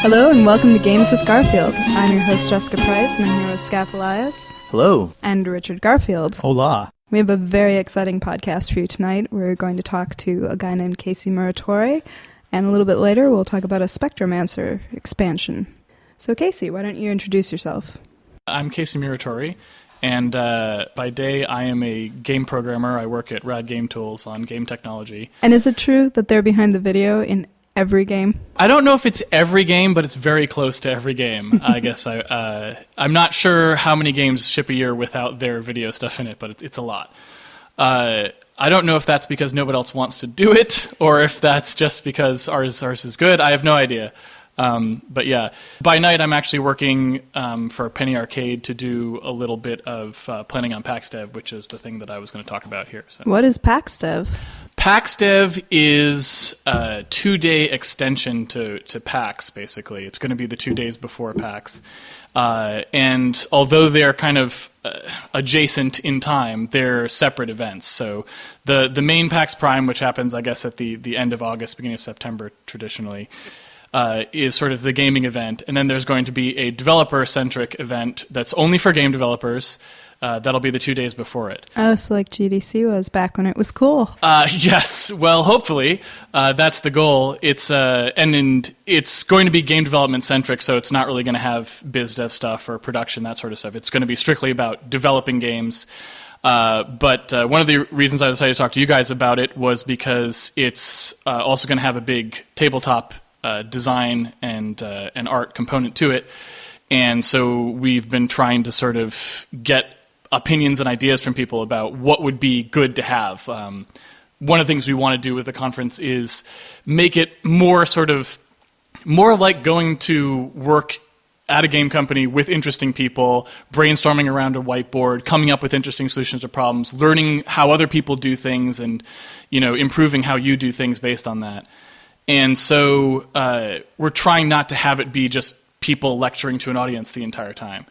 Hello and welcome to Games with Garfield. I'm your host Jessica Price and I'm here with Skaff Elias. Hello. And Richard Garfield. Hola. We have a very exciting podcast for you tonight. We're going to talk to a guy named Casey Muratori, and a little bit later we'll talk about a Spectromancer expansion. So Casey, why don't you introduce yourself? I'm Casey Muratori, and by day I am a game programmer. I work at RAD Game Tools on game technology. And is it true that they're behind the video in every game? I don't know if it's every game, but it's very close to every game. I guess I'm not sure how many games ship a year without their video stuff in it, but it's a lot. I don't know if that's because nobody else wants to do it, or if that's just because ours is good. I have no idea. But yeah, by night I'm actually working for Penny Arcade to do a little bit of planning on PAX Dev, which is the thing that I was going to talk about here. So. What is PAX Dev? PAX Dev is a 2-day extension to PAX, basically. It's going to be the 2 days before PAX. And although they're kind of adjacent in time, they're separate events. So the main PAX Prime, which happens, I guess, at the end of August, beginning of September, traditionally, is sort of the gaming event. And then there's going to be a developer-centric event that's only for game developers. That'll be the 2 days before it. Oh, so like GDC was back when it was cool. Yes. Well, hopefully that's the goal. It's and it's going to be game development centric, so it's not really going to have biz dev stuff or production, that sort of stuff. It's going to be strictly about developing games. But one of the reasons I decided to talk to you guys about it was because it's also going to have a big tabletop design and art component to it. And so we've been trying to sort of get opinions and ideas from people about what would be good to have. One of the things we want to do with the conference is make it more like going to work at a game company with interesting people, brainstorming around a whiteboard, coming up with interesting solutions to problems, learning how other people do things, and improving how you do things based on that. And so we're trying not to have it be just people lecturing to an audience the entire time.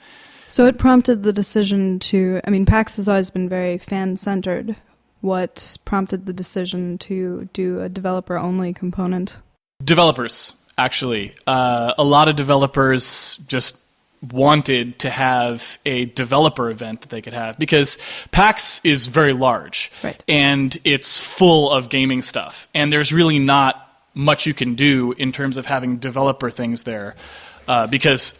So it prompted the decision PAX has always been very fan-centered. What prompted the decision to do a developer-only component? Developers, actually. A lot of developers just wanted to have a developer event that they could have, because PAX is very large, right, and it's full of gaming stuff. And there's really not much you can do in terms of having developer things there. Because,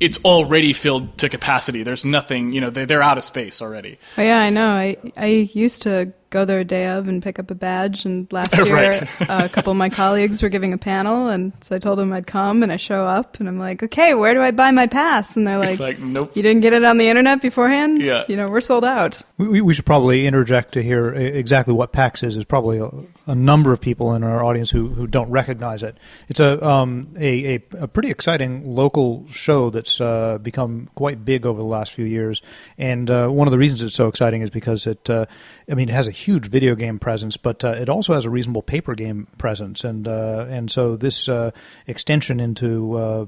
it's already filled to capacity. There's nothing, they're out of space already. Oh, yeah, I know. I used to go there a day of and pick up a badge, and last year right. A couple of my colleagues were giving a panel, and so I told them I'd come, and I show up, and I'm like, okay, where do I buy my pass? And they're like, nope. You didn't get it on the internet beforehand? Yeah. We're sold out. We should probably interject to hear exactly what PAX is. There's probably a number of people in our audience who don't recognize it. It's a pretty exciting local show that's become quite big over the last few years, and one of the reasons it's so exciting is because it has a huge video game presence, but it also has a reasonable paper game presence, and so this extension into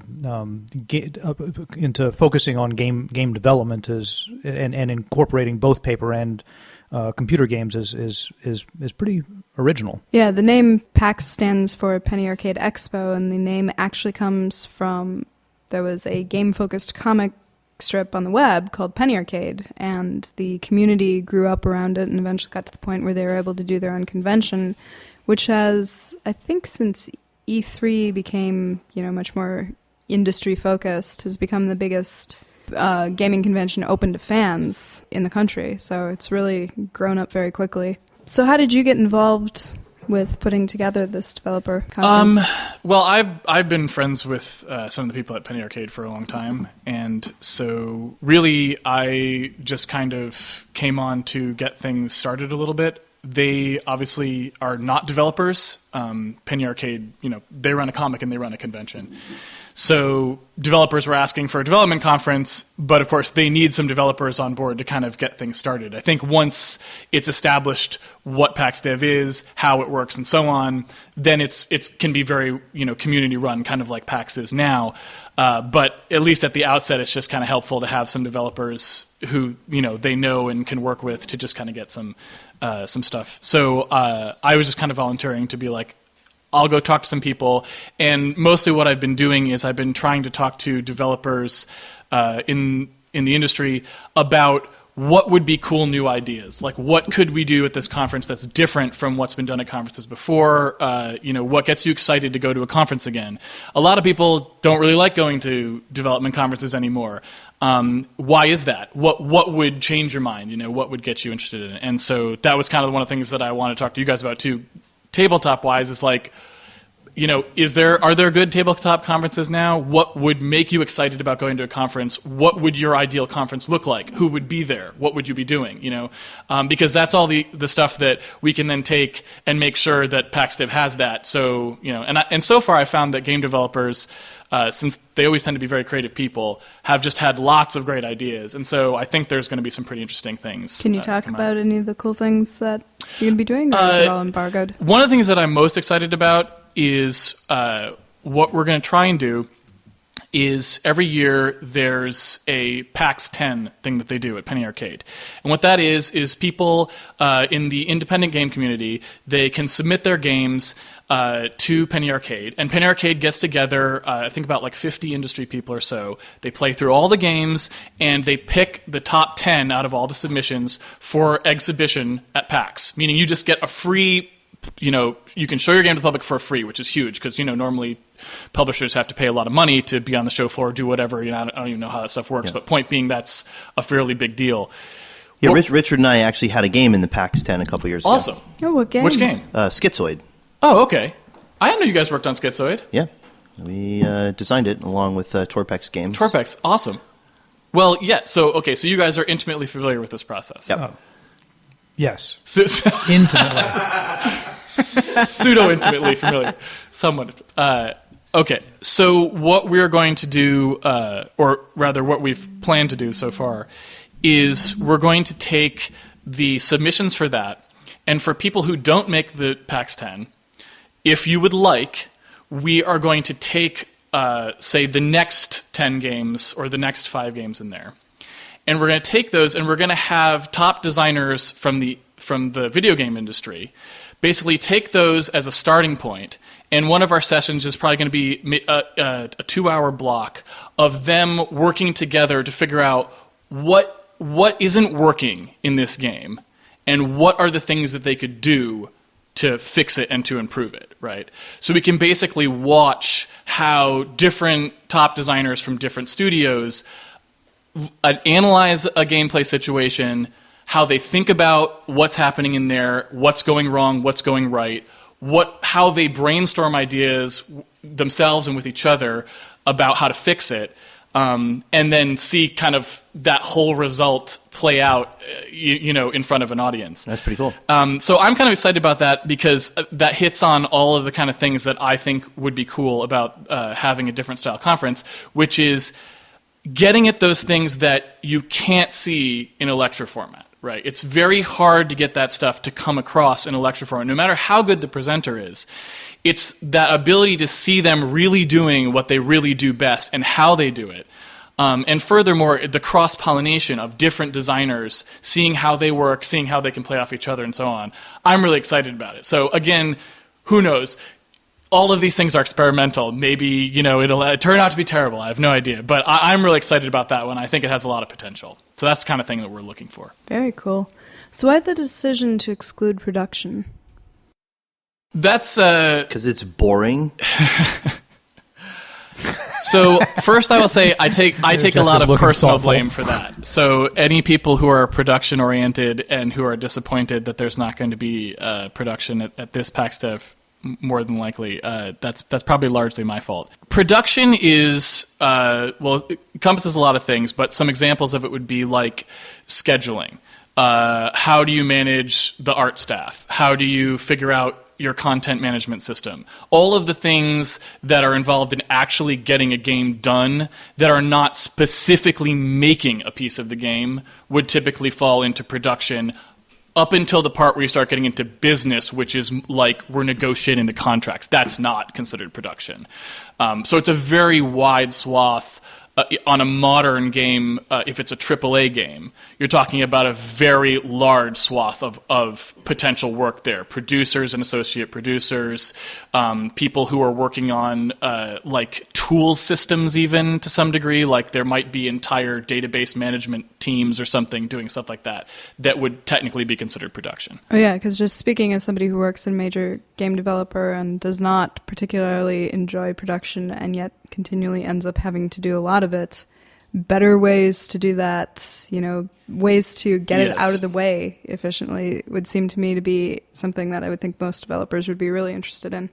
focusing on game development and incorporating both paper and computer games is pretty original. Yeah, the name PAX stands for Penny Arcade Expo, and the name actually comes from, there was a game-focused comic strip on the web called Penny Arcade, and the community grew up around it and eventually got to the point where they were able to do their own convention, which has, I think since E3 became much more industry-focused, has become the biggest gaming convention open to fans in the country. So it's really grown up very quickly. So how did you get involved with putting together this developer conference? Well, I've been friends with some of the people at Penny Arcade for a long time, and so really I just kind of came on to get things started a little bit. They obviously are not developers. Penny Arcade, they run a comic and they run a convention. So developers were asking for a development conference, but of course they need some developers on board to kind of get things started. I think once it's established what PAX Dev is, how it works, and so on, then it can be very community run, kind of like PAX is now. But at least at the outset, it's just kind of helpful to have some developers who they know and can work with to just kind of get some stuff. So I was just kind of volunteering to be like, I'll go talk to some people, and mostly what I've been doing is I've been trying to talk to developers in the industry about what would be cool new ideas. Like, what could we do at this conference that's different from what's been done at conferences before? What gets you excited to go to a conference again? A lot of people don't really like going to development conferences anymore. Why is that? What would change your mind? What would get you interested in it? And so that was kind of one of the things that I want to talk to you guys about too. Tabletop-wise, is like, are there good tabletop conferences now? What would make you excited about going to a conference? What would your ideal conference look like? Who would be there? What would you be doing? Because that's all the stuff that we can then take and make sure that PAX Dev has that. So, and so far I found that game developers, since they always tend to be very creative people, have just had lots of great ideas. And so I think there's going to be some pretty interesting things. Can you talk about any of the cool things that you're going to be doing, or is it all embargoed? One of the things that I'm most excited about is what we're going to try and do is every year there's a PAX 10 thing that they do at Penny Arcade. And what that is people in the independent game community, they can submit their games to Penny Arcade. And Penny Arcade gets together, I think about like 50 industry people or so. They play through all the games, and they pick the top 10 out of all the submissions for exhibition at PAX, meaning you just get a free, you can show your game to the public for free, which is huge because, normally publishers have to pay a lot of money to be on the show floor, do whatever. I don't even know how that stuff works, but point being, that's a fairly big deal. Yeah, Richard and I actually had a game in the PAX 10 a couple years ago. Awesome. Oh, what game? Which game? Schizoid. Oh, okay. I didn't know you guys worked on Schizoid. Yeah. We designed it along with Torpex Games. Torpex, awesome. Well, yeah, so you guys are intimately familiar with this process. Yep. Oh. Yes. Intimately. Pseudo-intimately familiar. Somewhat. Okay, so what we're going to do, or rather what we've planned to do so far, is we're going to take the submissions for that, and for people who don't make the PAX 10, if you would like, we are going to take, say, the next 10 games or the next 5 games in there. And we're going to take those, and we're going to have top designers from the video game industry basically take those as a starting point. And one of our sessions is probably going to be a 2-hour block of them working together to figure out what isn't working in this game and what are the things that they could do to fix it and to improve it, right? So we can basically watch how different top designers from different studios analyze a gameplay situation, how they think about what's happening in there, what's going wrong, what's going right, how they brainstorm ideas themselves and with each other about how to fix it, and then see kind of that whole result play out, in front of an audience. That's pretty cool. So I'm kind of excited about that because that hits on all of the kind of things that I think would be cool about having a different style conference, which is getting at those things that you can't see in a lecture format, right? It's very hard to get that stuff to come across in a lecture format, no matter how good the presenter is. It's that ability to see them really doing what they really do best and how they do it. And furthermore, the cross-pollination of different designers, seeing how they work, seeing how they can play off each other, and so on. I'm really excited about it. So again, who knows? All of these things are experimental. Maybe, it'll turn out to be terrible. I have no idea. But I'm really excited about that one. I think it has a lot of potential. So that's the kind of thing that we're looking for. Very cool. So why the decision to exclude production? That's because it's boring. So first I will say I take a lot of personal blame for that. So any people who are production oriented and who are disappointed that there's not going to be production at this PAX Dev, more than likely, that's probably largely my fault. Production is, it encompasses a lot of things, but some examples of it would be like scheduling. How do you manage the art staff? How do you figure out your content management system? All of the things that are involved in actually getting a game done that are not specifically making a piece of the game would typically fall into production up until the part where you start getting into business, which is like we're negotiating the contracts. That's not considered production. So it's a very wide swath on a modern game, if it's a AAA game, you're talking about a very large swath of potential work there. Producers and associate producers, people who are working on like tools systems even to some degree, like there might be entire database management teams or something doing stuff like that would technically be considered production. Oh yeah, because just speaking as somebody who works in a major game developer and does not particularly enjoy production and yet continually ends up having to do a lot of it, better ways to do that, ways to get it out of the way efficiently would seem to me to be something that I would think most developers would be really interested in.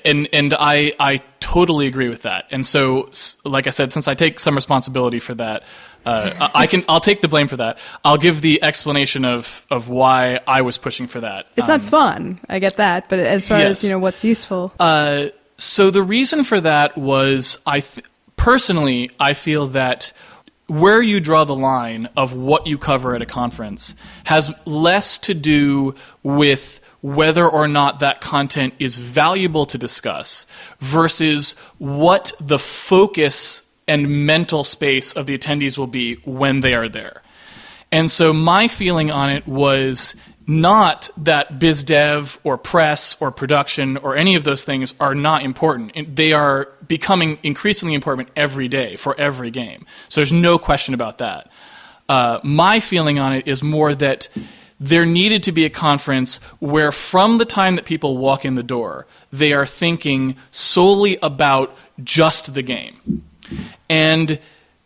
And I totally agree with that. And so, like I said, since I take some responsibility for that, I'll take the blame for that. I'll give the explanation of why I was pushing for that. It's not fun, I get that, but as far as what's useful. So the reason for that was, personally, I feel that where you draw the line of what you cover at a conference has less to do with whether or not that content is valuable to discuss versus what the focus and mental space of the attendees will be when they are there. And so my feeling on it was not that biz dev or press or production or any of those things are not important. They are becoming increasingly important every day for every game. So there's no question about that. My feeling on it is more that there needed to be a conference where from the time that people walk in the door, they are thinking solely about just the game. And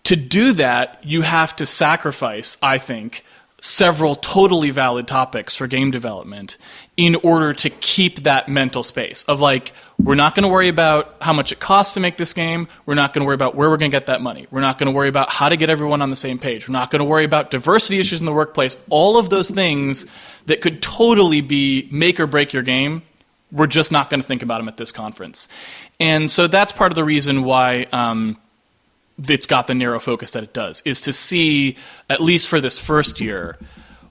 to do that, you have to sacrifice, I think, several totally valid topics for game development in order to keep that mental space of like, we're not going to worry about how much it costs to make this game. We're not going to worry about where we're going to get that money. We're not going to worry about how to get everyone on the same page. We're not going to worry about diversity issues in the workplace. All of those things that could totally be make or break your game, we're just not going to think about them at this conference. And so that's part of the reason why it's got the narrow focus that it does, is to see, at least for this first year,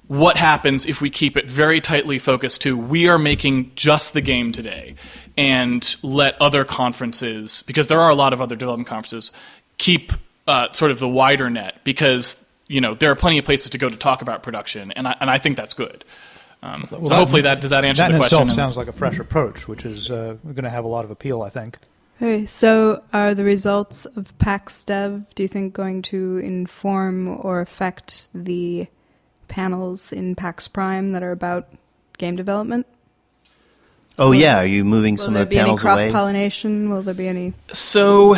what happens if we keep it very tightly focused to we are making just the game today and let other conferences, because there are a lot of other development conferences, keep sort of the wider net because there are plenty of places to go to talk about production, and I think that's good. So hopefully does that answer the question? That in itself sounds like a fresh approach, which is going to have a lot of appeal, I think. Okay, so are the results of PAX Dev, do you think, going to inform or affect the panels in PAX Prime that are about game development? Oh, yeah. Are you moving some of the panels away? Will there be any cross-pollination? Will there be any... So,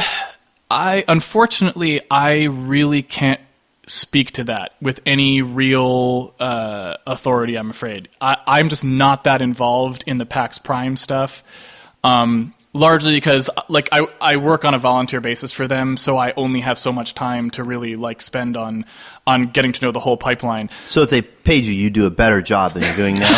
unfortunately, I really can't speak to that with any real authority, I'm afraid. I'm just not that involved in the PAX Prime stuff. Largely because I work on a volunteer basis for them, so I only have so much time to really spend on getting to know the whole pipeline. So if they paid you, you'd do a better job than you're doing now?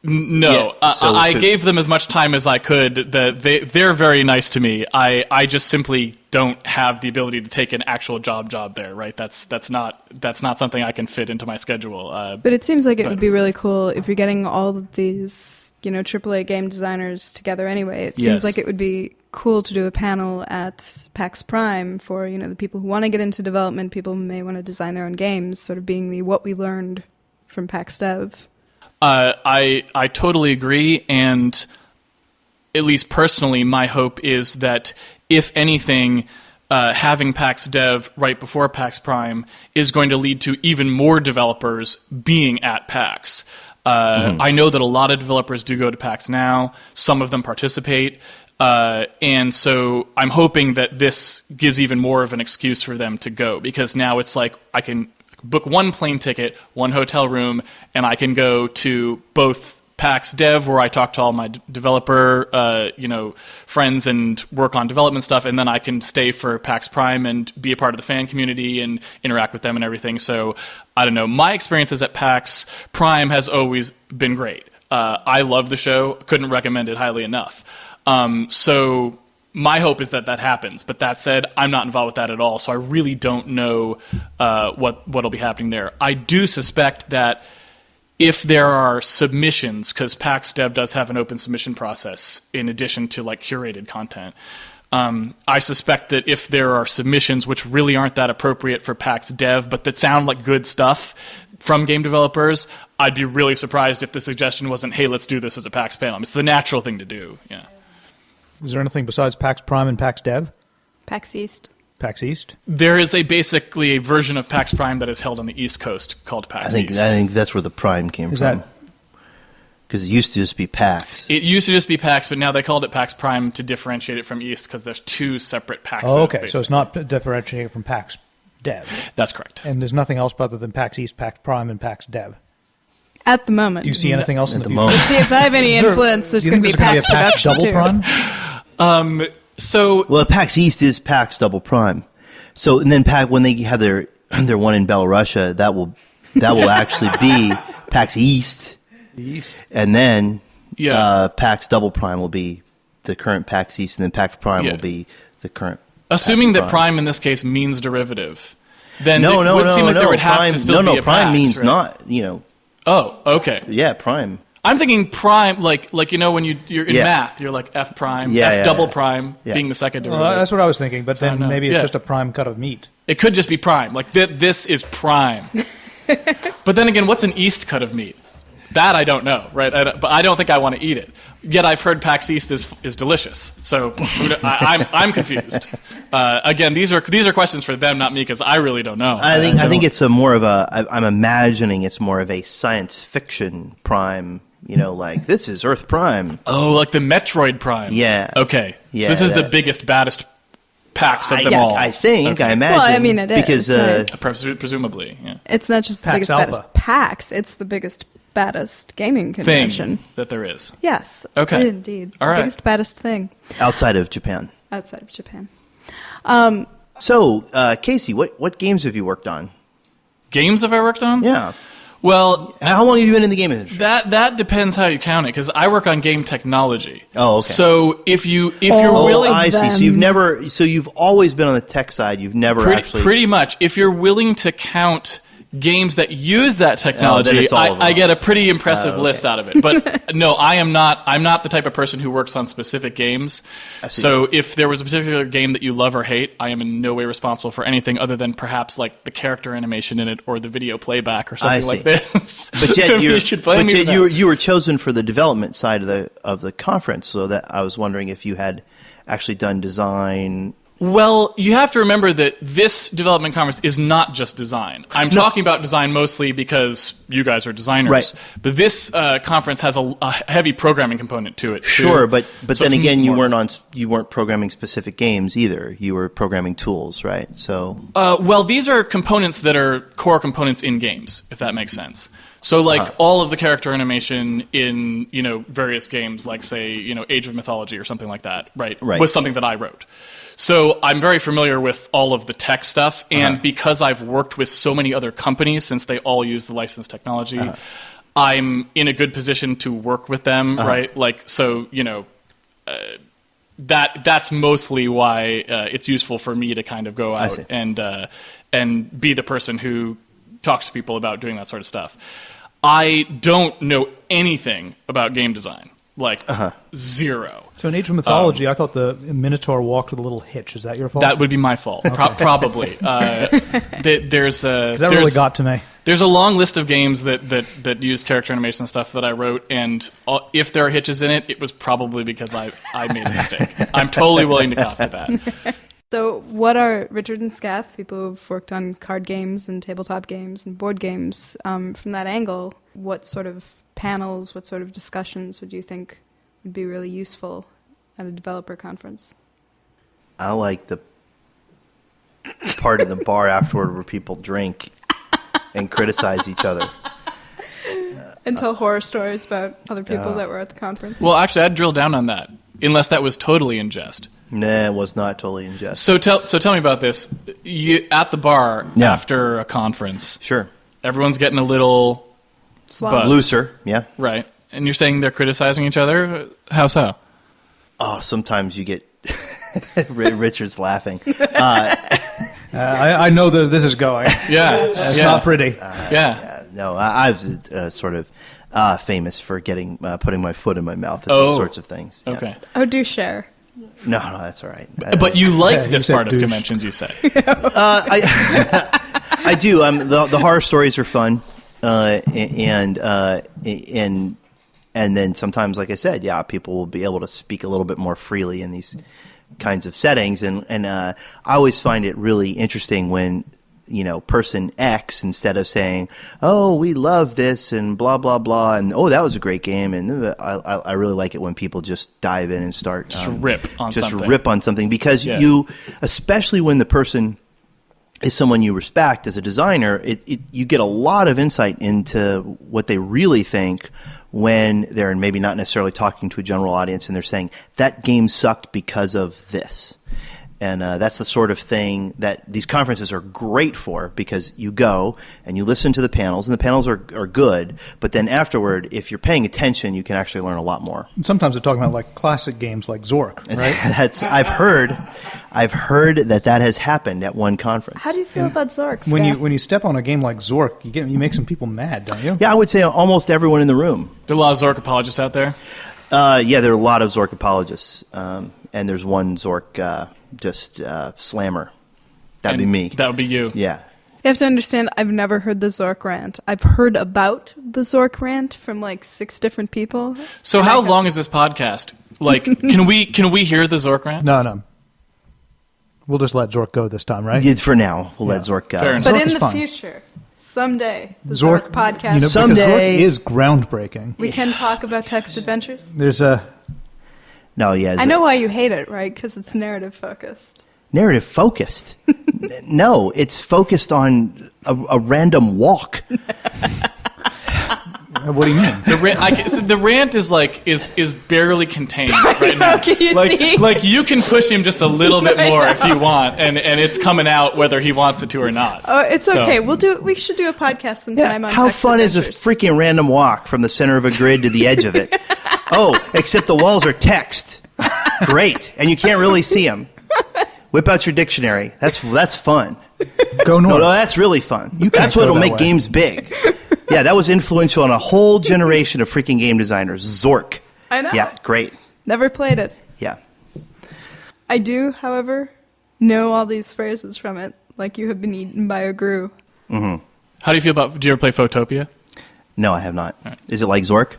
No. Yeah, I gave them as much time as I could. They're very nice to me. I just simply don't have the ability to take an actual job there, right? That's not something I can fit into my schedule. But it seems like it would be really cool if you're getting all of these, AAA game designers together anyway. It seems like it would be cool to do a panel at PAX Prime for, the people who want to get into development, people who may want to design their own games, sort of being the what we learned from PAX Dev. I totally agree, and at least personally, my hope is that if anything, having PAX Dev right before PAX Prime is going to lead to even more developers being at PAX. I know that a lot of developers do go to PAX now. Some of them participate. And so I'm hoping that this gives even more of an excuse for them to go, because now it's like I can book one plane ticket, one hotel room, and I can go to both PAX Dev, where I talk to all my developer, friends and work on development stuff, and then I can stay for PAX Prime and be a part of the fan community and interact with them and everything. So, I don't know. My experiences at PAX Prime has always been great. I love the show. Couldn't recommend it highly enough. So my hope is that happens. But that said, I'm not involved with that at all, so I really don't know what'll be happening there. I do suspect that if there are submissions, because PAX Dev does have an open submission process in addition to curated content, I suspect that if there are submissions which really aren't that appropriate for PAX Dev, but that sound like good stuff from game developers, I'd be really surprised if the suggestion wasn't, hey, let's do this as a PAX panel. I mean, it's the natural thing to do. Yeah. Is there anything besides PAX Prime and PAX Dev? PAX East. PAX East? There is basically a version of PAX Prime that is held on the East Coast called PAX East. I think that's where the Prime came from. Because it used to just be PAX. It used to just be PAX, but now they called it PAX Prime to differentiate it from East because there's two separate PAXs. Oh, okay. Basically. So it's not differentiating from PAX Dev. That's correct. And there's nothing else other than PAX East, PAX Prime, and PAX Dev. At the moment. Do you see anything else in the future? moment. Let's see if I have any influence. There's going to be PAX production double too. Prime? Well, PAX East is PAX Double Prime. So, and then when they have their one in Belarusia, that will actually be PAX East. And then PAX Double Prime will be the current PAX East, and then PAX Prime will be the current. Assuming PAX that Prime in this case means derivative, then no, it would seem like there would have Prime, to still be a Prime PAX, means right? not, Oh, okay. Yeah, Prime. I'm thinking Prime, like when you're in math, you're like F Prime, F double Prime being the second derivative. Well, that's what I was thinking, but then maybe it's Yeah. just a prime cut of meat. It could just be Prime. Like this is Prime. But then again, what's an East cut of meat? That I don't know, right? But I don't think I want to eat it. Yet I've heard PAX East is delicious. So I'm confused. Again, these are questions for them, not me, because I really don't know. I think it's I'm imagining it's more of a science fiction Prime. Like this is Earth Prime. Oh, like the Metroid Prime. Yeah. Okay. Yeah, so this is the biggest, baddest PAX of them Yes. all. I think. Okay. I imagine. Well, I mean, it is, because right? Presumably, yeah. It's not just the PAX biggest, Alpha. baddest PAX. It's the biggest, baddest gaming convention. Thing that there is. Yes. Okay. Indeed. All The right. biggest, baddest thing outside of Japan. outside of Japan. So, Casey, what games have you worked on? Games have I worked on? Yeah. Well, How long have you been in the game industry? that depends how you count it, because I work on game technology. Oh, okay. So if you're Oh, willing, I see. So you've always been on the tech side. You've never actually. pretty much, if you're willing to count games that use that technology, it's all of them. I get a pretty impressive list out of it. But no, I'm not the type of person who works on specific games. see. So if there was a particular game that you love or hate, I am in no way responsible for anything other than perhaps like the character animation in it or the video playback or something like this. But yet, you you were chosen for the development side of the conference. So that I was wondering if you had actually done design. Well, you have to remember that this development conference is not just design. I'm talking about design mostly because you guys are designers. Right. But this conference has a heavy programming component to it. Too. Sure, but So then it's again, you more- weren't programming specific games either. You were programming tools, right? So Well, these are components that are core components in games, if that makes sense. So, like all of the character animation in various games, like say Age of Mythology or something like that, right? Was something that I wrote. So I'm very familiar with all of the tech stuff, and because I've worked with so many other companies since they all use the licensed technology, I'm in a good position to work with them, right? Like, so that's mostly why it's useful for me to kind of go out and be the person who talks to people about doing that sort of stuff. I don't know anything about game design, like zero. So in Age of Mythology, I thought the Minotaur walked with a little hitch. Is that your fault? That would be my fault, probably. There's that really got to me. There's a long list of games that use character animation and stuff that I wrote, and if there are hitches in it, it was probably because I made a mistake. I'm totally willing to cop to that. So what are Richard and Skaff, people who've worked on card games and tabletop games and board games, from that angle, what sort of panels, what sort of discussions would you think would be really useful at a developer conference? I like the part in the bar afterward where people drink and criticize each other. And tell horror stories about other people that were at the conference? Well, actually, I'd drill down on that, unless that was totally in jest. Nah, it was not totally in jest. So tell me about this. You at the bar after a conference. Sure. Everyone's getting a little buzzed. Looser, yeah. Right. And you're saying they're criticizing each other? How so? Oh, sometimes you get Richard's laughing. I know that this is going. Yeah. It's not pretty. No, I was sort of famous for putting my foot in my mouth at those sorts of things. Yeah. Okay. Oh, do share. No, that's all right. But you liked this said part of douche. conventions, you say. I do. The horror stories are fun, and then sometimes, like I said, yeah, people will be able to speak a little bit more freely in these kinds of settings, and I always find it really interesting when person X, instead of saying, "Oh, we love this," and blah blah blah, and "Oh, that was a great game," and I really like it when people just dive in and start Just rip on something, because Yeah. you, especially when the person is someone you respect as a designer, you get a lot of insight into what they really think when they're maybe not necessarily talking to a general audience and they're saying that game sucked because of this. And that's the sort of thing that these conferences are great for, because you go and you listen to the panels, and the panels are good, but then afterward, if you're paying attention, you can actually learn a lot more. And sometimes they're talking about like classic games like Zork, right? I've heard that has happened at one conference. How do you feel about Zork? When you step on a game like Zork, you make some people mad, don't you? Yeah, I would say almost everyone in the room. There are a lot of Zork apologists out there. Yeah, there are a lot of Zork apologists, and there's one Zork slammer. That'd be me. That would be you. Yeah. You have to understand, I've never heard the Zork rant. I've heard about the Zork rant from like 6 different people. So how long is this podcast? Like, can we hear the Zork rant? No. We'll just let Zork go this time, right? Yeah, for now, we'll let Zork go. Fair enough. But Zork in is the fun. future, someday, the Zork podcast, because Someday- Zork is groundbreaking. we can talk about text adventures. There's a No, yeah. I know why you hate it, right? Because it's narrative focused. Narrative focused. No, it's focused on a random walk. what do you mean? The rant is is barely contained right now. Can you see? Like you can push him just a little bit more if you want, and it's coming out whether he wants it to or not. Oh, it's So- okay. We should do a podcast sometime on How text fun is a adventures. freaking random walk from the center of a grid to the edge of it? Oh, except the walls are text. Great, and you can't really see them. Whip out your dictionary. That's fun. Go north. No, that's really fun. You can't That's go what'll that make way. games big. Yeah, that was influential on a whole generation of freaking game designers. Zork. I know. Yeah, great. Never played it. Yeah. I do, however, know all these phrases from it, like you have been eaten by a grue. How do you feel about? Do you ever play Photopia? No, I have not. Is it like Zork?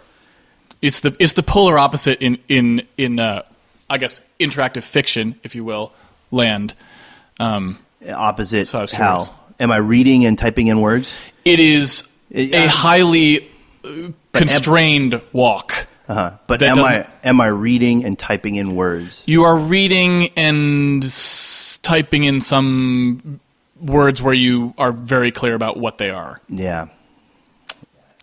It's the polar opposite in I guess interactive fiction, if you will, land. Opposite So I was how? curious. Am I reading and typing in words? It is a highly constrained walk. But That am I reading and typing in words? You are reading and typing in some words where you are very clear about what they are. Yeah.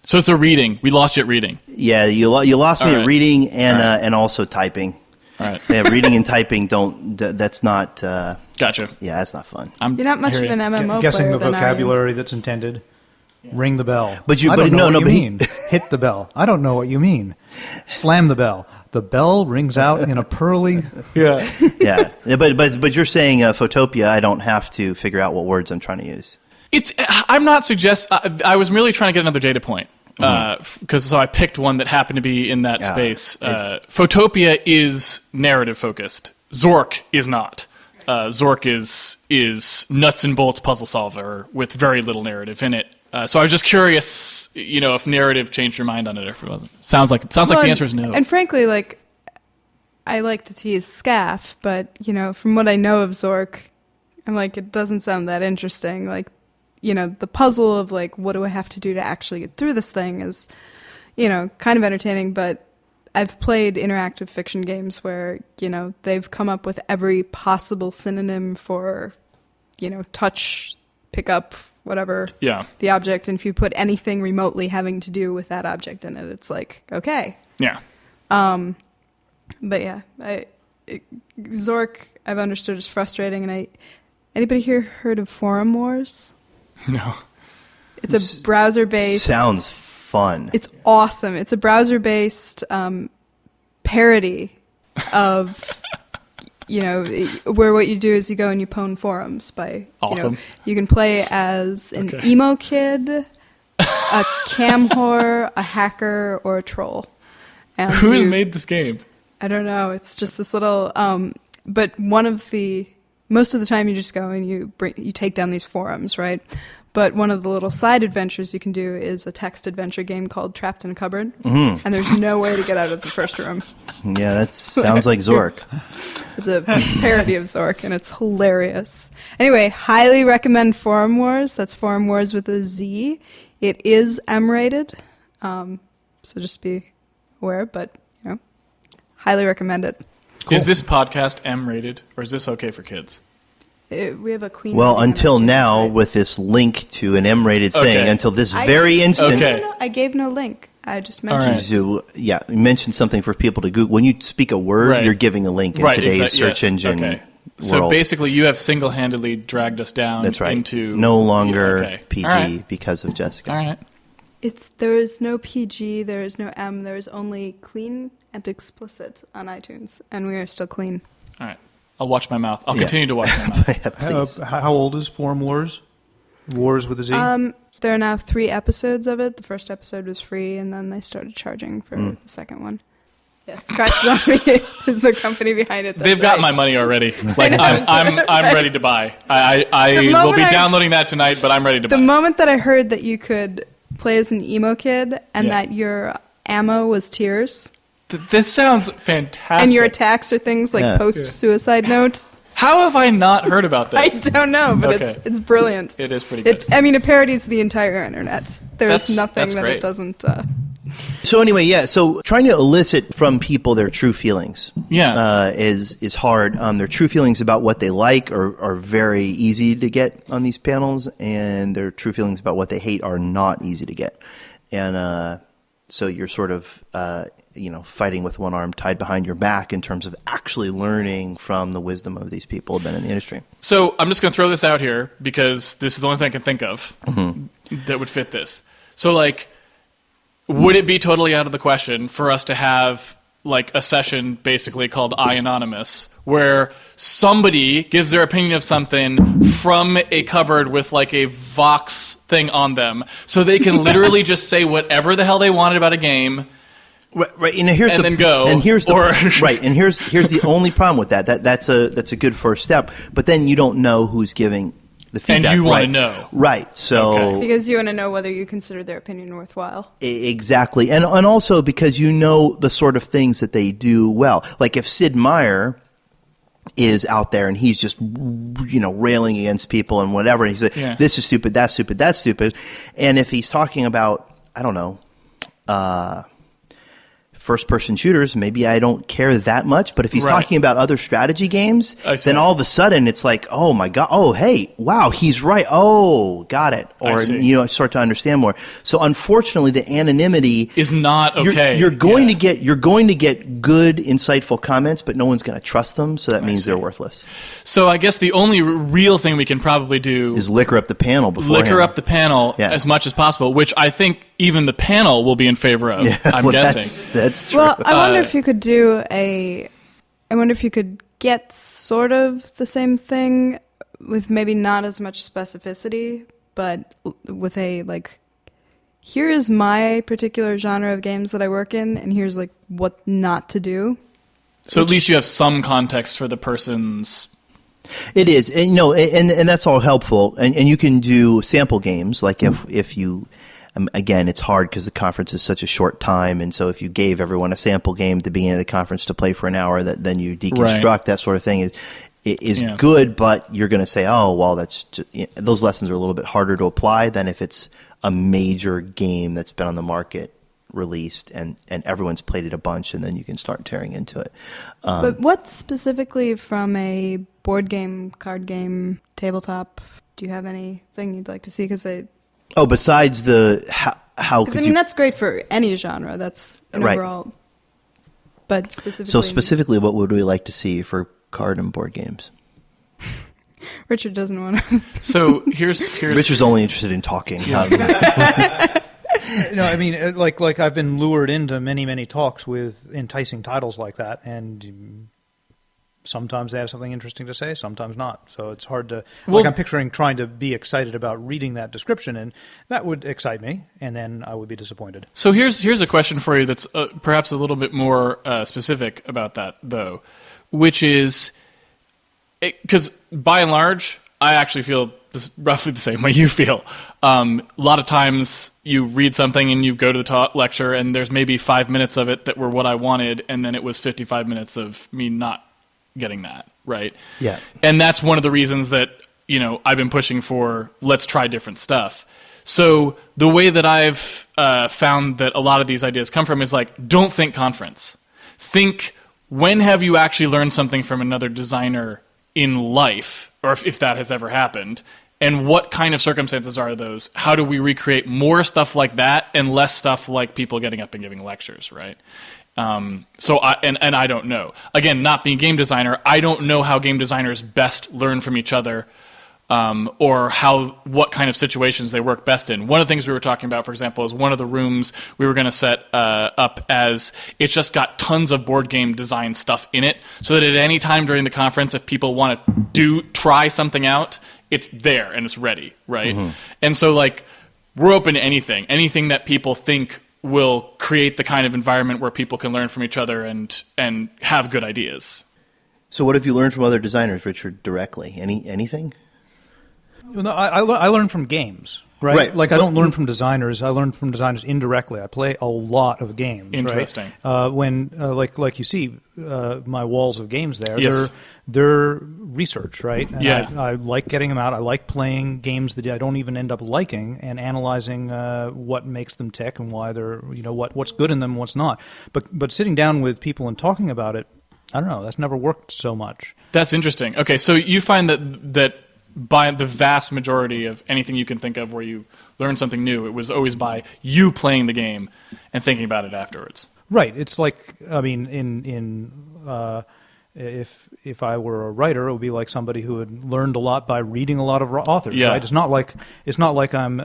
So it's the reading. We lost you at reading. Yeah, you lost me All at right. reading and All right. and also typing. All right. Yeah, reading and typing that's not Gotcha. yeah, that's not fun. You're not much of an MMO Guessing player the than I am. vocabulary that's intended. Ring the bell. But you- I don't but know no, what no, you but he- mean. Hit the bell. I don't know what you mean. Slam the bell. The bell rings out in a pearly. Yeah. Yeah. But you're saying Photopia, I don't have to figure out what words I'm trying to use. I'm not I was merely trying to get another data point. So I picked one that happened to be in that space. Photopia is narrative focused. Zork is not. Zork is nuts and bolts puzzle solver with very little narrative in it. So I was just curious, if narrative changed your mind on it or if it wasn't. Sounds like the answer is no. And frankly, I like to tease Skaff, but, from what I know of Zork, I'm like, it doesn't sound that interesting. Like, the puzzle of, what do I have to do to actually get through this thing is, kind of entertaining, but I've played interactive fiction games where, they've come up with every possible synonym for, touch, pick up, whatever the object, and if you put anything remotely having to do with that object in it, it's like, okay. Yeah. But yeah, Zork I've understood is frustrating, and anybody here heard of Forum Wars? No. It's a browser-based... Sounds fun. It's awesome. It's a browser-based parody of... where what you do is you go and you pwn forums by, Awesome. You can play as an emo kid, a cam whore, a hacker, or a troll. And Who has made this game? I don't know. It's just this little. But most of the time you just go and you take down these forums, right? But one of the little side adventures you can do is a text adventure game called Trapped in a Cupboard, and there's no way to get out of the first room. Yeah, that sounds like Zork. It's a parody of Zork, and it's hilarious. Anyway, highly recommend Forum Wars. That's Forum Wars with a Z. It is M-rated, so just be aware, but, highly recommend it. Cool. Is this podcast M-rated, or is this okay for kids? We have a clean. Well, until now, right? with this link to an M-rated thing, until this very instant. Okay. No, I gave no link. I just mentioned. You mentioned something for people to Google. When you speak a word, you're giving a link in today's search engine world. So basically, you have single-handedly dragged us down. That's right. Into no longer PG because of Jessica. All right. There is no PG. There is no M. There is only clean and explicit on iTunes, and we are still clean. All right. I'll watch my mouth. I'll continue to watch my mouth. How old is Forum Wars? Wars with a Z? There are now 3 episodes of it. The first episode was free, and then they started charging for the second one. Yes, Scratch Zombie is the company behind it. They've got my money already. Like I'm ready to buy. I will be downloading that tonight, but I'm ready to buy. The moment that I heard that you could play as an emo kid and that your ammo was tears. This sounds fantastic. And your attacks are things like post-suicide notes. How have I not heard about this? I don't know, but it's brilliant. It is pretty good. It parodies the entire internet. There's nothing that great. It doesn't... So anyway, so trying to elicit from people their true feelings is hard. Their true feelings about what they like are very easy to get on these panels, and their true feelings about what they hate are not easy to get. And so you're sort of... fighting with one arm tied behind your back in terms of actually learning from the wisdom of these people who've been in the industry. So I'm just going to throw this out here because this is the only thing I can think of that would fit this. So, would it be totally out of the question for us to have, a session basically called I Anonymous, where somebody gives their opinion of something from a cupboard with, a Vox thing on them, so they can literally just say whatever the hell they wanted about a game... Right, and here's and the then go. And here's the right, and here's the only problem with that. That's a good first step. But then you don't know who's giving the feedback. And you want to know, right? So because you want to know whether you consider their opinion worthwhile. Exactly, and also because you know the sort of things that they do well. Like if Sid Meier is out there and he's just railing against people and whatever, and he's like, "This is stupid, that's stupid, that's stupid," and if he's talking about first-person shooters, maybe I don't care that much. But if he's talking about other strategy games, then all of a sudden it's like, oh my god, oh hey, wow, he's right. Oh, got it. Or start to understand more. So unfortunately, the anonymity is not okay. You're going to get good, insightful comments, but no one's going to trust them. So that means they're worthless. So I guess the only real thing we can probably do is liquor up the panel beforehand. Liquor up the panel as much as possible, which I think even the panel will be in favor of. I'm guessing. That's true. Well, I wonder if you could I wonder if you could get sort of the same thing with maybe not as much specificity, but with here is my particular genre of games that I work in, and here's what not to do. So at least you have some context for the person's... It is, and and that's all helpful. And you can do sample games, like if you, again, it's hard because the conference is such a short time, and so if you gave everyone a sample game at the beginning of the conference to play for an hour, then you deconstruct that sort of thing is good. But you're going to say, oh, well, that's just, those lessons are a little bit harder to apply than if it's a major game that's been on the market, released, and everyone's played it a bunch, and then you can start tearing into it. But what specifically from a board game, card game, tabletop, do you have anything you'd like to see? Besides the how could you... that's great for any genre. That's an overall... But specifically... So specifically, what would we like to see for card and board games? Richard doesn't want to... So here's... Richard's only interested in talking. No, I mean, like I've been lured into many, many talks with enticing titles like that, and sometimes they have something interesting to say, sometimes not. So it's hard to, like I'm picturing trying to be excited about reading that description, and that would excite me, and then I would be disappointed. So here's a question for you that's perhaps a little bit more specific about that, though, which is, because by and large, I actually feel roughly the same way you feel. A lot of times you read something and you go to the lecture and there's maybe 5 minutes of it that were what I wanted, and then it was 55 minutes of me not getting that, right? Yeah. And that's one of the reasons that, I've been pushing for, let's try different stuff. So the way that I've found that a lot of these ideas come from is like, don't think conference. Think, when have you actually learned something from another designer in life, or if that has ever happened, and what kind of circumstances are those? How do we recreate more stuff like that and less stuff like people getting up and giving lectures, right? So I don't know. Again, not being a game designer, I don't know how game designers best learn from each other, or what kind of situations they work best in. One of the things we were talking about, for example, is one of the rooms we were going to set up as it's just got tons of board game design stuff in it, so that at any time during the conference, if people want to try something out, it's there and it's ready, right? Mm-hmm. And so, like, we're open to anything that people think will create the kind of environment where people can learn from each other and have good ideas. So what have you learned from other designers, Richard, directly? Anything? No, I learn from games, right? Like, I don't learn from designers. I learn from designers indirectly. I play a lot of games. Interesting. Right? When like you see my walls of games there, yes. they're research, right? And yeah. I like getting them out. I like playing games that I don't even end up liking and analyzing what makes them tick and why they're, what's good in them and what's not. But sitting down with people and talking about it, I don't know. That's never worked so much. That's interesting. Okay, so you find that by the vast majority of anything you can think of where you learn something new, it was always by you playing the game and thinking about it afterwards. Right. It's like, I mean, if I were a writer, it would be like somebody who had learned a lot by reading a lot of authors. Yeah. Right? It's not like I'm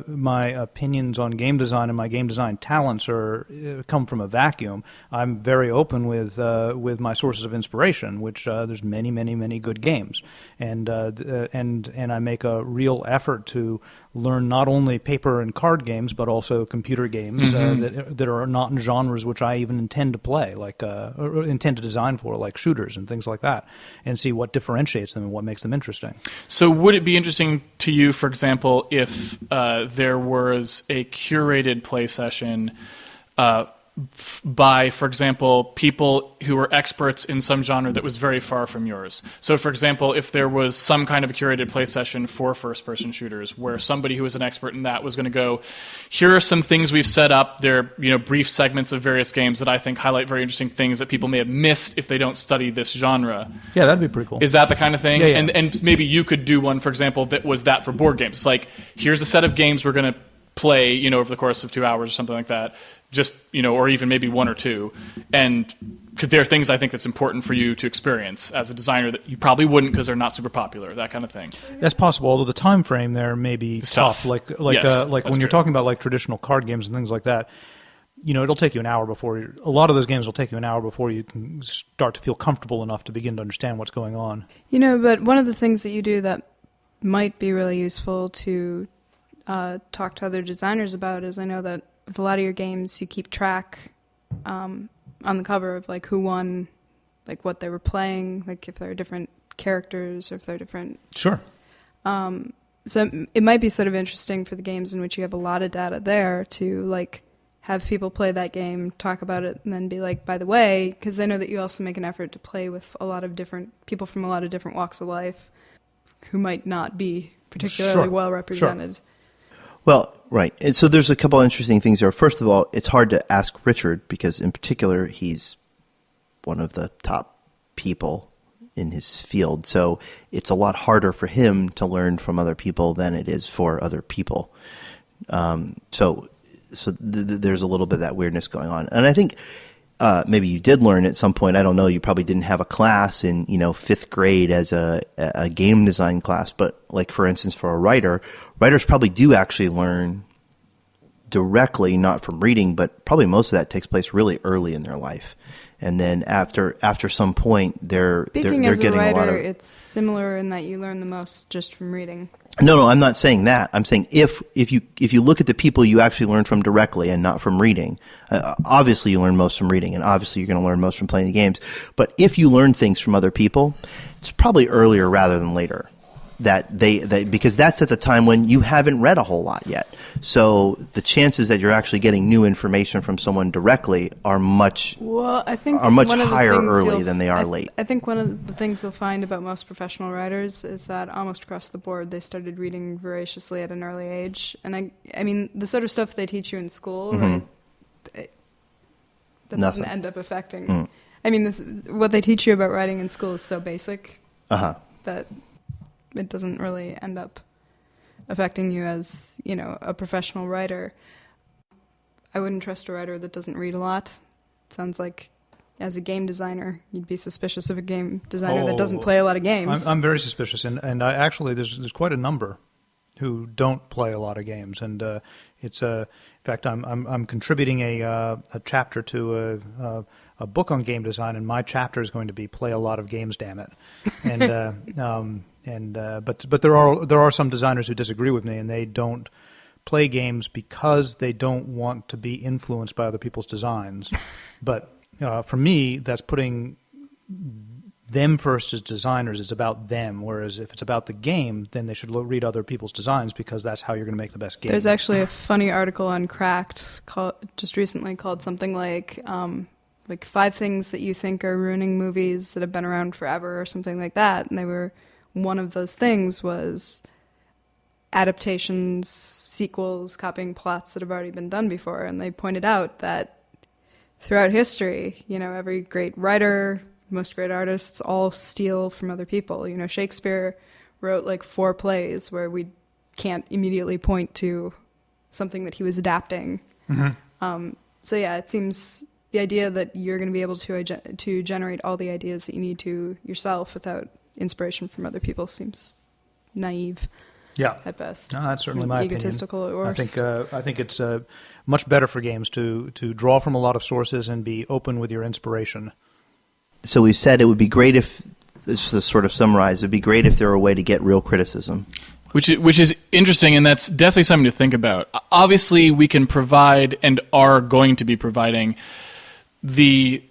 my opinions on game design and my game design talents come from a vacuum. I'm very open with my sources of inspiration, which there's many good games, and I make a real effort to learn not only paper and card games but also computer games that are not in genres which I even intend to play, like or intend to design for, like shooters and things like that, and see what differentiates them and what makes them interesting. So would it be interesting to you, for example, if there was a curated play session by, for example, people who were experts in some genre that was very far from yours? So, for example, if there was some kind of a curated play session for first-person shooters where somebody who was an expert in that was going to go, here are some things we've set up. They're brief segments of various games that I think highlight very interesting things that people may have missed if they don't study this genre. Yeah, that'd be pretty cool. Is that the kind of thing? Yeah. And maybe you could do one, for example, that was that for board games. It's like, here's a set of games we're going to play, over the course of 2 hours or something like that. Just, or even maybe one or two. And because there are things I think that's important for you to experience as a designer that you probably wouldn't because they're not super popular, that kind of thing. That's possible, although the time frame there may be It's tough. tough. Like Yes, when that's you're true. talking about like traditional card games and things like that, it'll take you an hour before a lot of those games will take you an hour before you can start to feel comfortable enough to begin to understand what's going on. But one of the things that you do that might be really useful to talk to other designers about is, I know that with a lot of your games, you keep track on the cover of like who won, like what they were playing, like if there are different characters or if they're different. Sure. So it might be sort of interesting for the games in which you have a lot of data there to like have people play that game, talk about it, and then be like, by the way, because I know that you also make an effort to play with a lot of different people from a lot of different walks of life who might not be particularly well represented. Sure. Well, right. And so there's a couple of interesting things there. First of all, it's hard to ask Richard because in particular, he's one of the top people in his field. So it's a lot harder for him to learn from other people than it is for other people. So there's a little bit of that weirdness going on. And I think maybe you did learn at some point. I don't know. You probably didn't have a class in, fifth grade as a game design class. But like, for instance, for a writers probably do actually learn directly, not from reading, but probably most of that takes place really early in their life. and then after some point, they're Speaking as a getting a lot writer, of. it's similar in that you learn the most just from reading. No, I'm not saying that. I'm saying if you look at the people you actually learn from directly and not from reading, obviously you learn most from reading, and obviously you're going to learn most from playing the games. But if you learn things from other people, it's probably earlier rather than later. That they because that's at the time when you haven't read a whole lot yet. So the chances that you're actually getting new information from someone directly are much higher early than they are late. I think one of the things you'll find about most professional writers is that almost across the board they started reading voraciously at an early age. And I mean the sort of stuff they teach you in school, right? That doesn't end up affecting. I mean, what they teach you about writing in school is so basic that it doesn't really end up affecting you as, a professional writer. I wouldn't trust a writer that doesn't read a lot. It sounds like as a game designer, you'd be suspicious of a game designer that doesn't play a lot of games. I'm very suspicious, and I actually there's quite a number who don't play a lot of games, and it's in fact I'm contributing a chapter to a book on game design, and my chapter is going to be play a lot of games, damn it, and but there are some designers who disagree with me, and they don't play games because they don't want to be influenced by other people's designs. But for me, that's putting them first as designers. It's about them. Whereas if it's about the game, then they should read other people's designs because that's how you're going to make the best game. There's actually a funny article on Cracked just recently called something like 5 things that you think are ruining movies that have been around forever or something like that. And one of those things was adaptations, sequels, copying plots that have already been done before. And they pointed out that throughout history, every great writer, most great artists all steal from other people. Shakespeare wrote 4 plays where we can't immediately point to something that he was adapting. So yeah, it seems the idea that you're going to be able to generate all the ideas that you need to yourself without inspiration from other people seems naive. Yeah, at best. No, that's certainly my egotistical opinion. At worst. I think it's much better for games to draw from a lot of sources and be open with your inspiration. So we said it would be great if, just to sort of summarize, it would be great if there were a way to get real criticism. Which is interesting, and that's definitely something to think about. Obviously, we can provide and are going to be providing the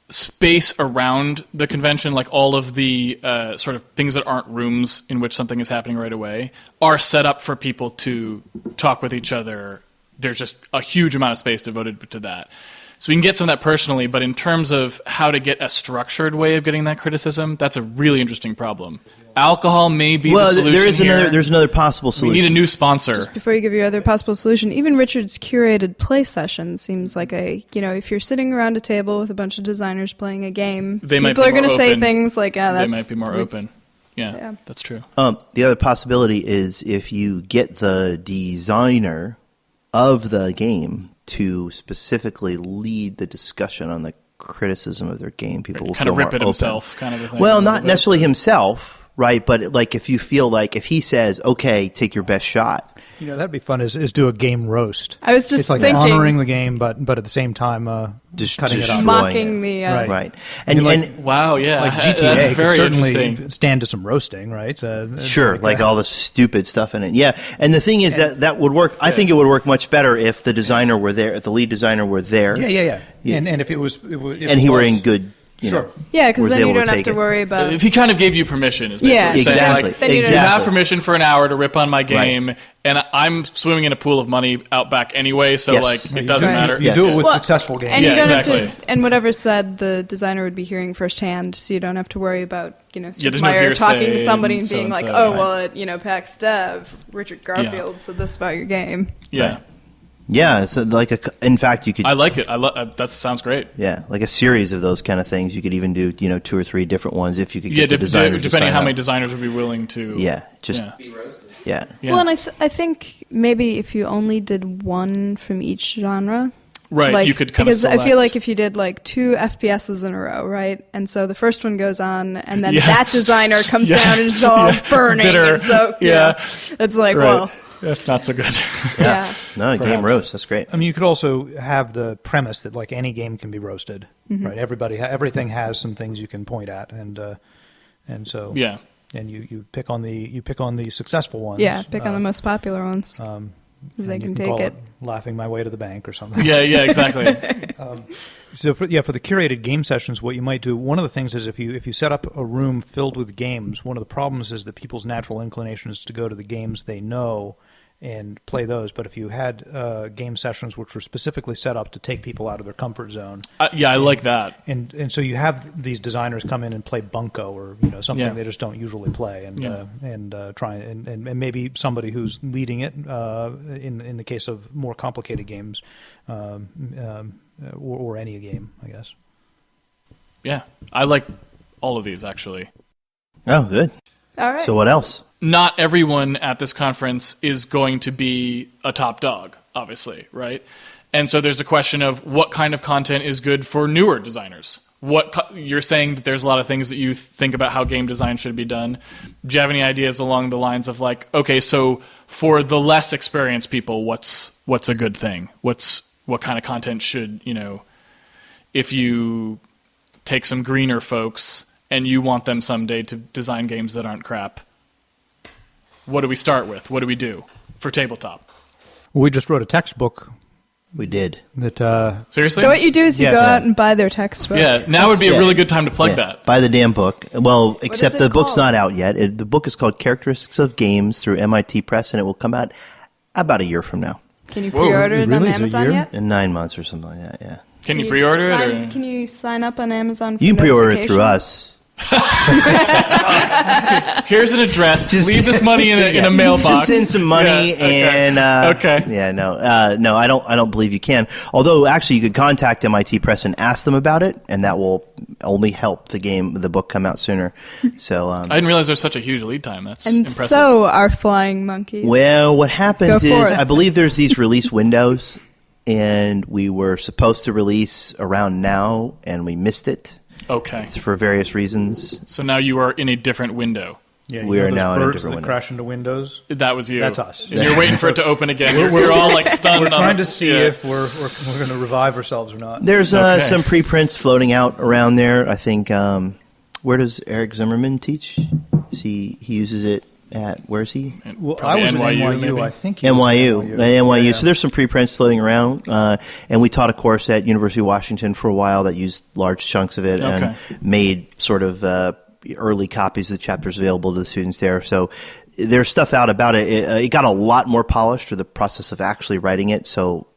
space around the convention, like all of the sort of things that aren't rooms in which something is happening right away, are set up for people to talk with each other. There's just a huge amount of space devoted to that. So we can get some of that personally, but in terms of how to get a structured way of getting that criticism, that's a really interesting problem. Alcohol may be the solution there's another possible solution. We need a new sponsor. Just before you give your other possible solution, even Richard's curated play session seems like if you're sitting around a table with a bunch of designers playing a game, people are going to say things like, they might be more open. Yeah, that's true. The other possibility is if you get the designer of the game to specifically lead the discussion on the criticism of their game, people will kind of rip it open. Himself, kind of a thing. Well, not necessarily himself, right? But if you feel like if he says, "Okay, take your best shot," that'd be fun. Is do a game roast. I was just it's like thinking, honoring the game, but at the same time just cutting it up, mocking the right. And wow, yeah, like GTA that's could very certainly stand to some roasting, right? Sure, like all the stupid stuff in it. Yeah, and the thing is that would work. I think it would work much better if the designer were there, if the lead designer were there. Yeah. And if it was, and he were in good. Sure. Yeah, because then you don't have to worry about. If he kind of gave you permission, is basically exactly. Saying, you have permission for an hour to rip on my game, and I'm swimming in a pool of money out back anyway, so it doesn't matter. You do it with successful games. And you don't have to, and whatever's said, the designer would be hearing firsthand, so you don't have to worry about Sid Meier talking to somebody and being like, at PAX Dev, Richard Garfield said this about your game. Yeah. Right. Yeah, so in fact, you could. I like it. That sounds great. Yeah, like a series of those kind of things. You could even do 2 or 3 different ones if you could get the designers depending on how many designers would be willing to. Yeah, just be roasted. Yeah. Well, and I think maybe if you only did one from each genre. Right, you could kind of select. Because I feel like if you did 2 FPSs in a row, right, and so the first one goes on, and then that designer comes down and it's all burning, and so it's like, well. That's not so good. Yeah. No, game roast. That's great. I mean, you could also have the premise that like any game can be roasted, right? Everything has some things you can point at, and so Yeah. and you pick on the successful ones. Yeah, pick on the most popular ones. Because they and can you take call it. laughing my way to the bank or something. Yeah, exactly. So for the curated game sessions, what you might do, one of the things is if you set up a room filled with games, one of the problems is that people's natural inclination is to go to the games they know and play those. But if you had game sessions which were specifically set up to take people out of their comfort zone, I like that. and so you have these designers come in and play bunco or something they just don't usually play, and try and maybe somebody who's leading it in the case of more complicated games, or any game, I guess. Yeah, I like all of these actually. Oh, good. All right. So what else? Not everyone at this conference is going to be a top dog, obviously, right? And so there's a question of what kind of content is good for newer designers. You're saying that there's a lot of things that you think about how game design should be done. Do you have any ideas along the lines of like, okay, so for the less experienced people, what's a good thing? What kind of content should, if you take some greener folks and you want them someday to design games that aren't crap, what do we start with? What do we do for tabletop? Well, we just wrote a textbook We did. that Seriously? So what you do is you Yeah. go out and buy their textbook. Yeah, now would be a really good time to plug Yeah. that. Buy the damn book. Well, except is it the book's called? not out yet. The book is called Characteristics of Games through MIT Press, and it will come out about a year from now. Can you Whoa, pre-order it really? on Is it a Amazon year? yet? In 9 months or something like that, yeah. Can you pre-order it? sign, Or? Can you sign up on Amazon for You can pre-order it through notification? us. Here's an address. Just- Leave this money in a mailbox. Just send some money Yeah, okay. and Okay. Yeah, no, I don't believe you can. Although actually, you could contact MIT Press and ask them about it, and that will only help the book come out sooner. So, I didn't realize there's such a huge lead time. That's And impressive. so our flying monkeys. well, what happens Go is forth. I believe there's these release windows, and we were supposed to release around now, and we missed it Okay. for various reasons. So now you are in a different window. We are those now in a birds different that window. crash into windows. That was you. That's us. And you're waiting for it to open again. We're all like stunned. We're on trying it. to see Yeah. if we're going to revive ourselves or not. There's Okay. some preprints floating out around there. I think where does Eric Zimmerman teach? He uses it at where's he? Well, Probably I was NYU, at NYU. maybe? I think he was at NYU. Yeah. So there's some preprints floating around, and we taught a course at University of Washington for a while that used large chunks of it Okay. and made sort of early copies of the chapters available to the students there. So there's stuff out about it. It got a lot more polished through the process of actually writing it. So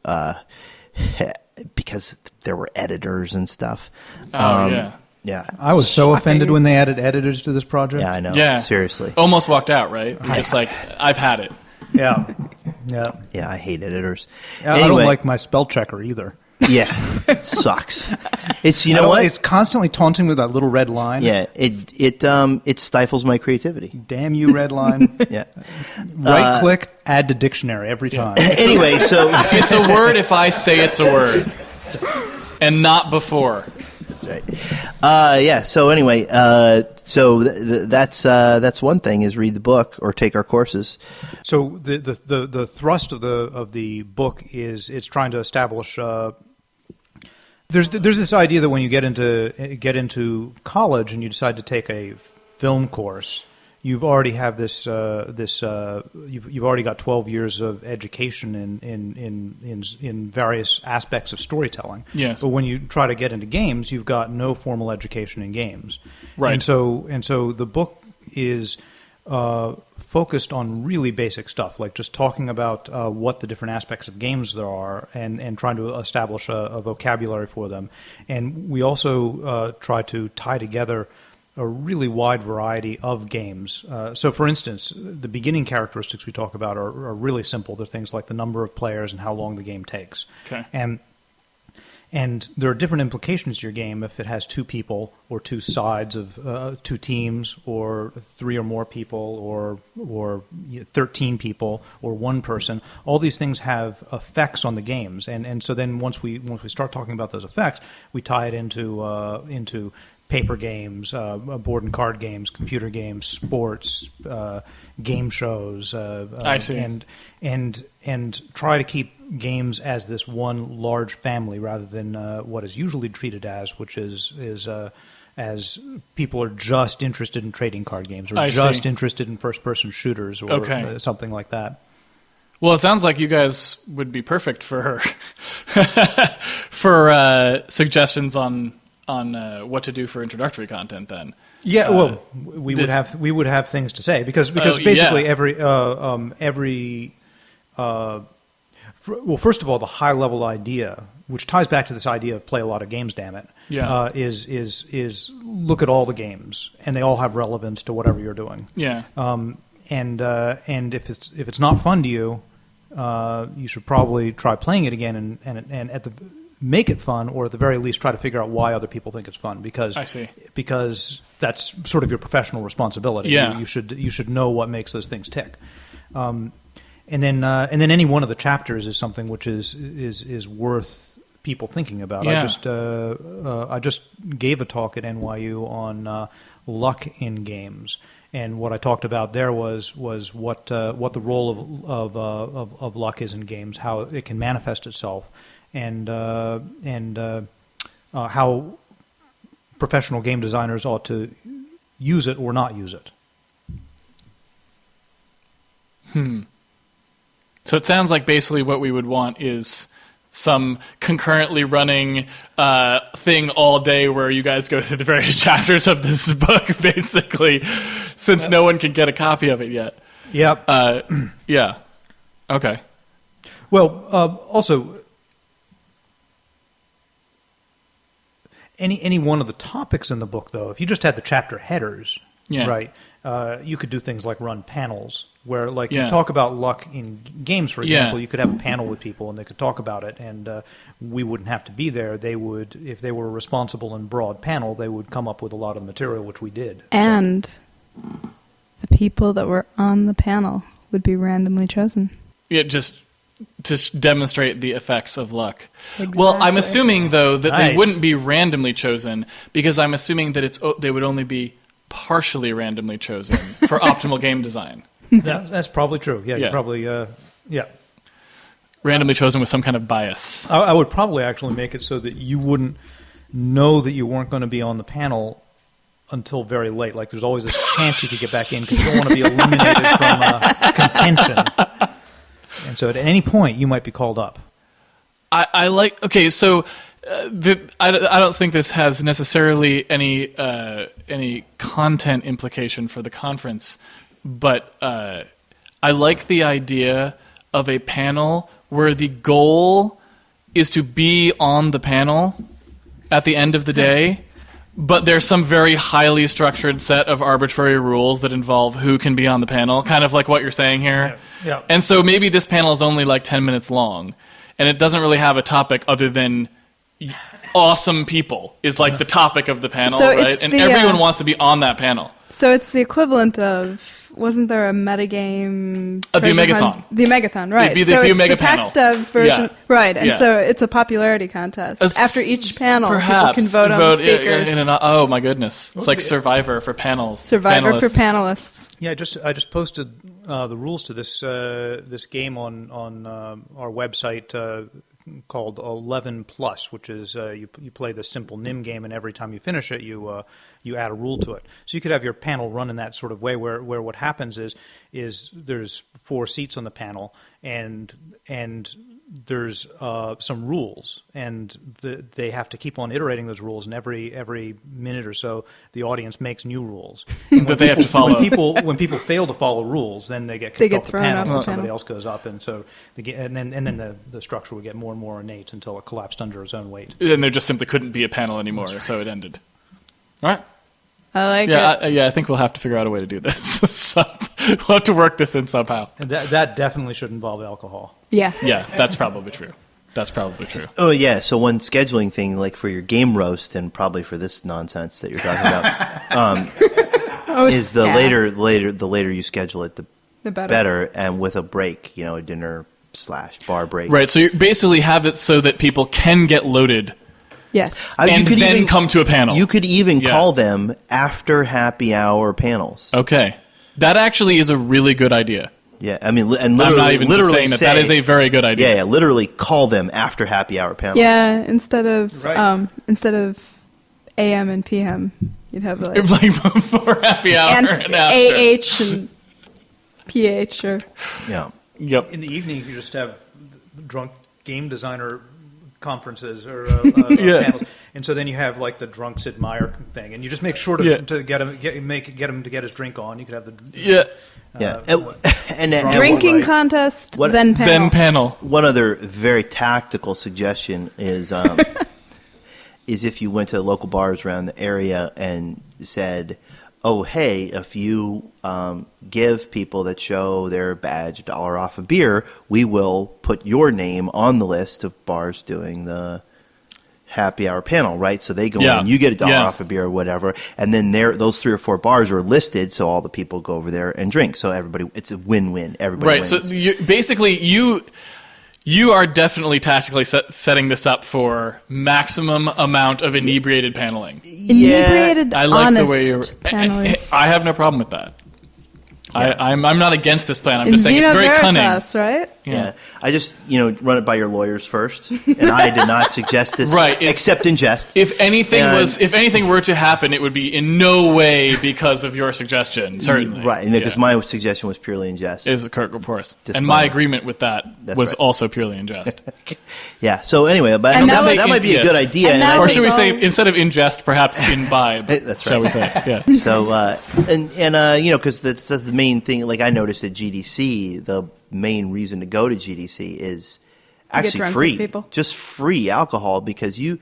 because there were editors and stuff. Yeah. Yeah. I was so offended Shocking. when they added editors to this project. Yeah, I know. Yeah. Seriously. Almost walked out, right? You're just like, I've had it. Yeah. Yeah. Yeah, I hate editors. I don't like my spell checker either. Yeah, it sucks. It's you I know don't- what? It's constantly taunting with that little red line. Yeah, it stifles my creativity. Damn you, red line. Yeah. Right click, add to dictionary every time. Anyway, so It's a word if I say it's a word. And not before. yeah. So anyway, that's one thing is read the book or take our courses. So the thrust of the book is it's trying to establish. There's this idea that when you get into college and you decide to take a film course, you've already have this you've already got 12 years of education in various aspects of storytelling. Yes. But when you try to get into games, you've got no formal education in games. Right. And so the book is focused on really basic stuff, like just talking about what the different aspects of games there are and trying to establish a vocabulary for them. And we also try to tie together a really wide variety of games. So, for instance, the beginning characteristics we talk about are really simple. They're things like the number of players and how long the game takes. Okay. And there are different implications to your game if it has two people or two sides of two teams or three or more people or 13 people or one person. All these things have effects on the games. And so then once we start talking about those effects, we tie it into paper games, board and card games, computer games, sports, game shows. I see. And try to keep games as this one large family rather than what is usually treated as, which is as people are just interested in trading card games or just interested in first-person shooters or something like that. Well, it sounds like you guys would be perfect for for suggestions on what to do for introducctory content. Then, yeah. Well, we would have things to say because basically well, first of all, the high level idea, which ties back to this idea of play a lot of games, damn it, is look at all the games and they all have relevance to whatever you're doing. Yeah. And if it's not fun to you, you should probably try playing it again and make it fun, or at the very least try to figure out why other people think it's fun. Because I see. Because that's sort of your professional responsibility. Yeah. You should know what makes those things tick. And then any one of the chapters is something which is worth people thinking about. Yeah. I just gave a talk at NYU on luck in games. And what I talked about there was what the role of luck is in games, how it can manifest itself, and how professional game designers ought to use it or not use it. So it sounds like basically what we would want is some concurrently running thing all day where you guys go through the various chapters of this book, basically, since no one can get a copy of it yet. Yep. Yeah. Okay. Well, also, any one of the topics in the book, though, if you just had the chapter headers, right, you could do things like run panels where, like, you talk about luck in games, for example. You could have a panel with people and they could talk about it, and we wouldn't have to be there. They would, if they were a responsible and broad panel, they would come up with a lot of material, which we did. And the people that were on the panel would be randomly chosen. Yeah, just to demonstrate the effects of luck. Exactly. Well, I'm assuming, though, that they wouldn't be randomly chosen, because I'm assuming that they would only be partially randomly chosen for optimal game design. That's probably true. Yeah, you probably, randomly chosen with some kind of bias. I would probably actually make it so that you wouldn't know that you weren't going to be on the panel until very late. Like, there's always this chance you could get back in because you don't want to be eliminated from contention. And so at any point, you might be called up. I like... Okay, so... I don't think this has necessarily any content implication for the conference, but I like the idea of a panel where the goal is to be on the panel at the end of the day, but there's some very highly structured set of arbitrary rules that involve who can be on the panel, kind of like what you're saying here. Yeah. And so maybe this panel is only like 10 minutes long, and it doesn't really have a topic other than awesome people is like the topic of the panel, so right? And everyone wants to be on that panel. So it's the equivalent of, wasn't there a metagame? The Omegathon. The Omegathon, right. It'd be so the it's Omega the PAX Dev version. Right, and so it's a popularity contest. After each panel, people can vote on the speakers. Oh my goodness. It's like Survivor for panels. Survivor for panelists. Yeah, I just posted the rules to this game on our website called 11 Plus, which is you play the simple NIM game, and every time you finish it, you add a rule to it. So you could have your panel run in that sort of way, where what happens is there's 4 seats on the panel, and there's some rules, and they have to keep on iterating those rules, and every minute or so, the audience makes new rules that they have to follow. When people fail to follow rules, then they get kicked off the panel, and somebody else goes up, and so then the structure would get more and more ornate until it collapsed under its own weight. And there just simply couldn't be a panel anymore, so it ended. All right. I like it. I think we'll have to figure out a way to do this. So we'll have to work this in somehow. And that definitely should involve alcohol. Yes. Yeah, that's probably true. That's probably true. Oh yeah, so one scheduling thing, like for your game roast, and probably for this nonsense that you're talking about, is the later you schedule it, the better, and with a break, a dinner/bar break. Right. So you basically have it so that people can get loaded Yes. and then come to a panel. You could even call them after happy hour panels. Okay. That actually is a really good idea. Yeah, I mean, and I'm not even literally saying that is a very good idea. Yeah, literally call them after happy hour panels. Yeah, instead of AM and PM, you'd have like before happy hour and after. AH and PH or Yeah. Yep. In the evening, you just have drunk game designer conferences or panels, and so then you have like the drunk Sid Meier thing, and you just make sure to get him to get his drink on. You could have the and drinking contest, then panel. Then panel. One other very tactical suggestion is is if you went to local bars around the area and said, oh, hey, if you give people that show their badge $1 off a beer, we will put your name on the list of bars doing the happy hour panel, right? So they go in, you get $1 off a beer or whatever, and then those 3 or 4 bars are listed, so all the people go over there and drink. So everybody, it's a win-win. Everybody wins. Right, so you are definitely tactically setting this up for maximum amount of inebriated paneling. Inebriated, I like honest the way you're. paneling. I have no problem with that. Yeah. I'm not against this plan. I'm In just saying it's Vino very Veritas, cunning. right? Yeah. I just, run it by your lawyers first, and I did not suggest this, Right, except in jest. If anything were to happen, it would be in no way because of your suggestion. Certainly, Right, because my suggestion was purely in jest. Is Kirk, of course, Disclaimer. and my agreement with that was right. also purely in jest. Yeah. So anyway, but And that might be a good idea. And And now Or it's should we say, all- instead of in jest, perhaps imbibe? That's Shall right. we say? Yeah. So, because that's the main thing. Like I noticed at GDC, the main reason to go to GDC is actually drunk free, with people. just free alcohol, because you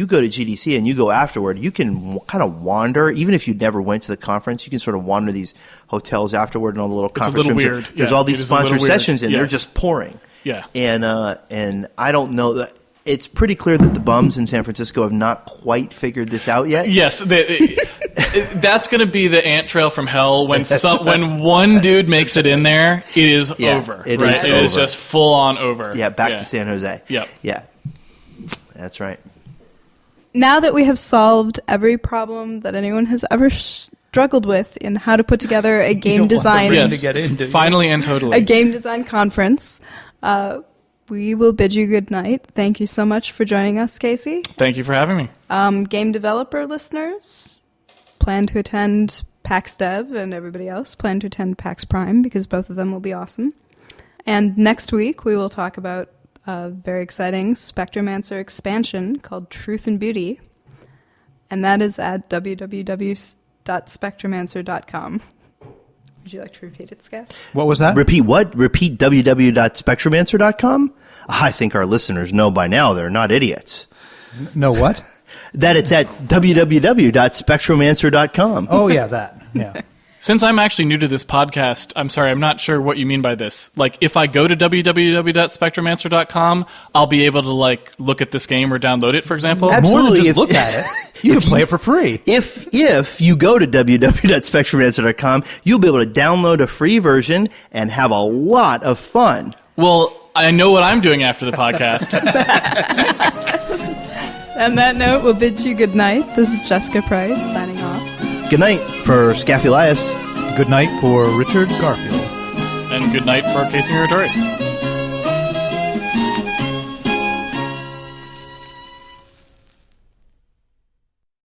go to GDC and you go afterward. You can kind of wander, even if you never went to the conference. You can sort of wander these hotels afterward and all the little conference little rooms. weird. There's Yeah, all it these is a little sponsored weird. sessions, and they're Yes. just pouring. Yeah. And I don't know that. It's pretty clear that the bums in San Francisco have not quite figured this out yet. Yes, that's going to be the ant trail from hell. When when one dude makes it in there, it is over. It right? is It is over. just full on over. Yeah, back to San Jose. Yep. Yeah, that's right. Now that we have solved every problem that anyone has ever struggled with in how to put together a game design, Yes, to get into. finally and totally. a game design conference, we will bid you good night. Thank you so much for joining us, Casey. Thank you for having me. Game developer listeners, plan to attend PAX Dev, and everybody else plan to attend PAX Prime, because both of them will be awesome. And next week we will talk about a very exciting Spectromancer expansion called Truth and Beauty, and that is at www.spectromancer.com. Would you like to repeat it, Skaff? What was that? Repeat what? Repeat www.spectromancer.com? I think our listeners know by now they're not idiots. No, what? That it's at www.spectromancer.com. Oh, yeah, that. Yeah. Since I'm actually new to this podcast, I'm sorry, I'm not sure what you mean by this. Like, if I go to www.spectromancer.com, I'll be able to, look at this game or download it, for example? Absolutely. More than just If- look at it. You can play it for free. If you go to www.spectromancer.com, you'll be able to download a free version and have a lot of fun. Well, I know what I'm doing after the podcast. On that note, we'll bid you good night. This is Jessica Price signing off. Good night for Skaff Elias. Good night for Richard Garfield. And good night for Casey Muratori.